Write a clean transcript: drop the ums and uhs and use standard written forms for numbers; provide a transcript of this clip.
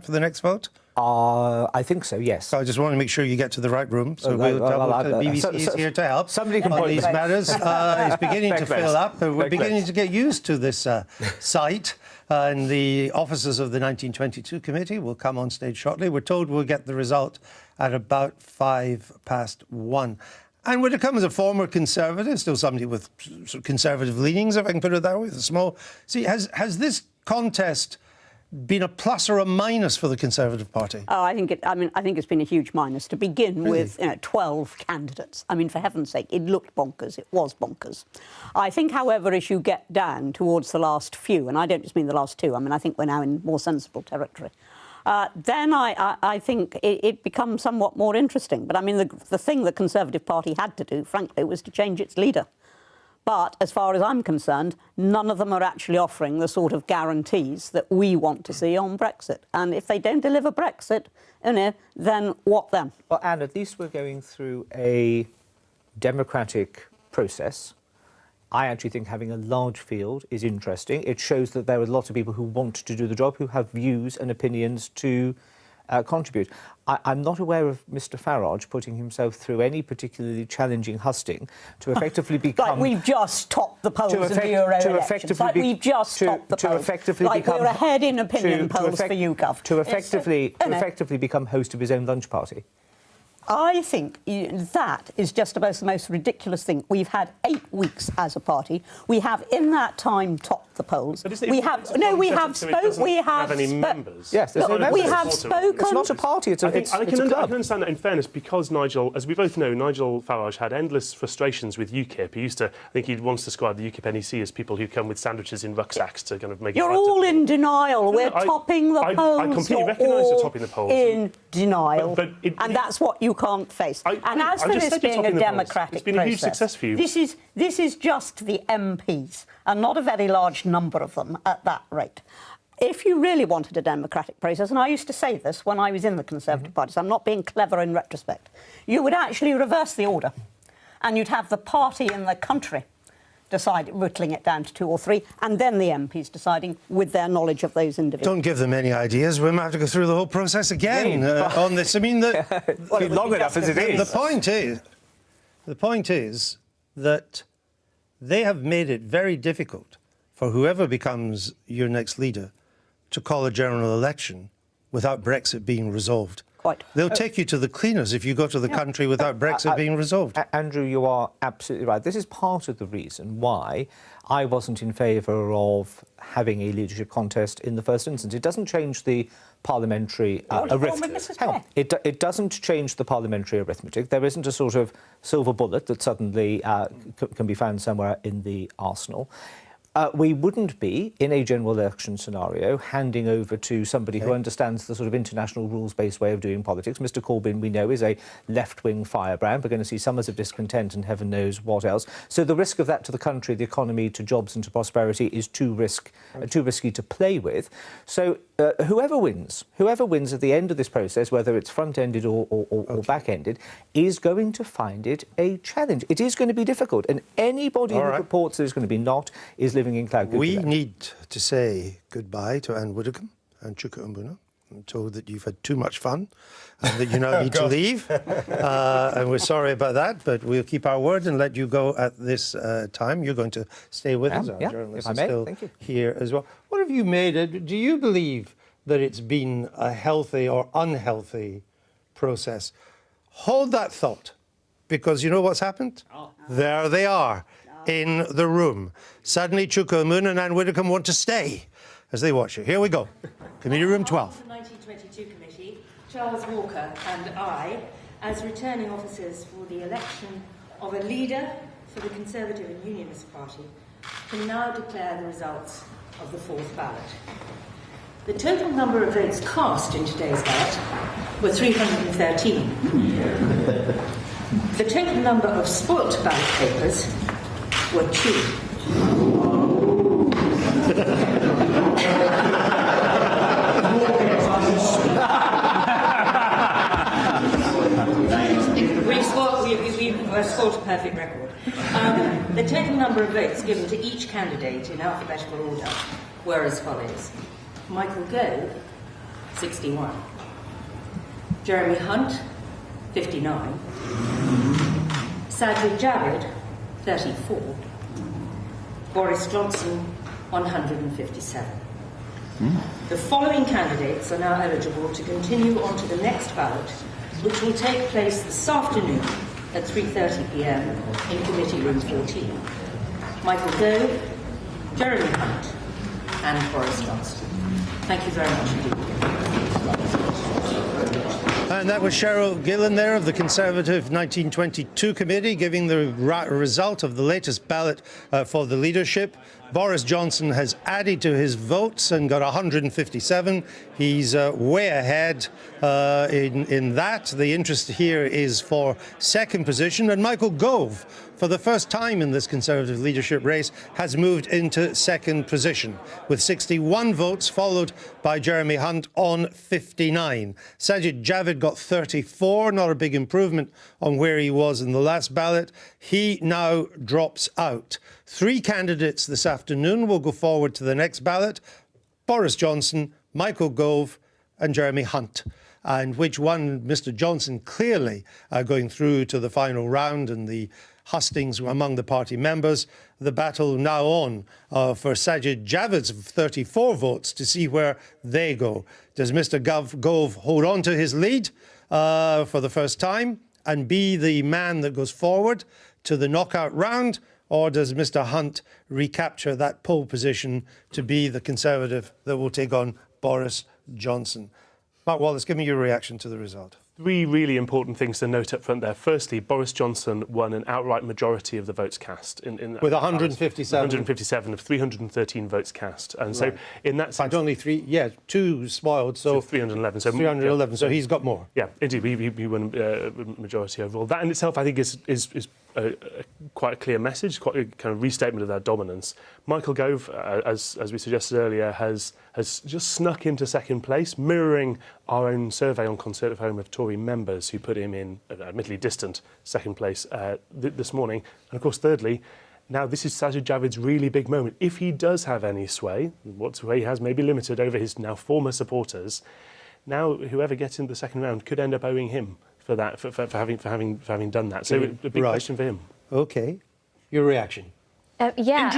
for the next vote? I think so, yes. So I just want to make sure you get to the right room. So BBC is here to help. Somebody can on these matters. It's beginning to fill up. We're beginning to get used to this site. And the officers of the 1922 committee will come on stage shortly. We're told we'll get the result at about 1:05. And Widdicombe is a former Conservative, still somebody with sort of Conservative leanings, if I can put it that way, with a small... See, has this contest been a plus or a minus for the Conservative Party? Oh, I think it's been a huge minus to begin with. 12 candidates. I mean, for heaven's sake, it looked bonkers. It was bonkers. I think, however, as you get down towards the last few, and I don't just mean the last two. I mean, I think we're now in more sensible territory. Then I think it becomes somewhat more interesting. But I mean, the thing the Conservative Party had to do, frankly, was to change its leader. But as far as I'm concerned, none of them are actually offering the sort of guarantees that we want to see on Brexit. And if they don't deliver Brexit, then what then? Well, Anne, at least we're going through a democratic process. I actually think having a large field is interesting. It shows that there are lots of people who want to do the job, who have views and opinions to contribute. I'm not aware of Mr Farage putting himself through any particularly challenging husting to effectively become... Like we've just topped the polls in the Euro elections. Like we've just topped the polls. Like we're ahead in opinion polls for YouGov. To effectively become host of his own lunch party. I think that is just about the most ridiculous thing. We've had 8 weeks as a party. We have, in that time, topped the polls. We have spoken. Yes, there's no members. We have spoken. It's not a party. It's a club. I can understand that. In fairness, because Nigel, as we both know, Nigel Farage had endless frustrations with UKIP. I think he once described the UKIP NEC as people who come with sandwiches in rucksacks to kind of make. You're all in denial. We're topping the polls. I completely recognise you're topping the polls. In denial, and that's what you can't face. And as for this being a democratic it's been a huge success for you. This is just the MPs, and not a very large number of them at that rate. If you really wanted a democratic process, and I used to say this when I was in the Conservative Party, so I'm not being clever in retrospect, you would actually reverse the order, and you'd have the party in the country whittling it down to 2 or 3, and then the MPs deciding with their knowledge of those individuals. Don't give them any ideas. We might have to go through the whole process again on this. I mean, long enough as it is. The point is that they have made it very difficult for whoever becomes your next leader to call a general election without Brexit being resolved. Quite. They'll take you to the cleaners if you go to the country without Brexit being resolved. Andrew, you are absolutely right. This is part of the reason why I wasn't in favour of having a leadership contest in the first instance. It doesn't change the parliamentary arithmetic. It doesn't change the parliamentary arithmetic. There isn't a sort of silver bullet that suddenly can be found somewhere in the arsenal. We wouldn't be, in a general election scenario, handing over to somebody who understands the sort of international rules-based way of doing politics. Mr Corbyn, we know, is a left-wing firebrand. We're going to see summers of discontent and heaven knows what else. So the risk of that to the country, the economy, to jobs and to prosperity is too risky to play with. So whoever wins at the end of this process, whether it's front-ended or back-ended, is going to find it a challenge. It is going to be difficult, and anybody who reports that it's going to be not is living in cloud. We need to say goodbye to Anne Widdicombe and Chuka Umbuna. I'm told that you've had too much fun and that you now need to leave. And we're sorry about that, but we'll keep our word and let you go at this time. You're going to stay with us. Our journalist is still here as well. What have you made? Do you believe that it's been a healthy or unhealthy process? Hold that thought, because you know what's happened? There they are in the room. Suddenly Chuka Umbuna and Anne Widdicombe want to stay as they watch you. Here we go. Committee room 12. The 1922 committee, Charles Walker and I, as returning officers for the election of a leader for the Conservative and Unionist Party, can now declare the results of the fourth ballot. The total number of votes cast in today's ballot were 313. The total number of spoilt ballot papers were 2. We've scored a perfect record. The total number of votes given to each candidate in alphabetical order were as follows: Michael Gove, 61. Jeremy Hunt, 59. Sajid Javid, 34. Boris Johnson, 157. The following candidates are now eligible to continue on to the next ballot, which will take place this afternoon at 3:30 p.m. in Committee Room 14. Michael Gove, Jeremy Hunt and Boris Johnson. Thank you very much indeed. And that was Cheryl Gillan there of the Conservative 1922 Committee giving the result of the latest ballot for the leadership. Boris Johnson has added to his votes and got 157. He's way ahead in that. The interest here is for second position. And Michael Gove, for the first time in this Conservative leadership race, has moved into second position with 61 votes, followed by Jeremy Hunt on 59. Sajid Javid got 34, not a big improvement on where he was in the last ballot. He now drops out. 3 candidates this afternoon will go forward to the next ballot: Boris Johnson, Michael Gove and Jeremy Hunt. And which one, Mr Johnson clearly going through to the final round and the hustings among the party members. The battle now on for Sajid Javid's 34 votes to see where they go. Does Mr Gove hold on to his lead for the first time and be the man that goes forward to the knockout round? Or does Mr Hunt recapture that pole position to be the Conservative that will take on Boris Johnson? Mark Wallace, give me your reaction to the result. 3 really important things to note up front there. Firstly, Boris Johnson won an outright majority of the votes cast. With 157? 157 of 313 votes cast. And so in that sense... But only 2 spoiled, so 311. 311, so he's got more. Yeah, indeed, he won a majority overall. That in itself, I think, is quite a clear message, quite a kind of restatement of their dominance. Michael Gove, as we suggested earlier, has just snuck into second place, mirroring our own survey on Conservative Home of Tory members who put him in, admittedly distant, second place this morning. And of course, thirdly, now this is Sajid Javid's really big moment. If he does have any sway, what sway he has may be limited over his now former supporters, now whoever gets into the second round could end up owing him for that, for having done that. So a big question for him. OK. Your reaction? Yeah.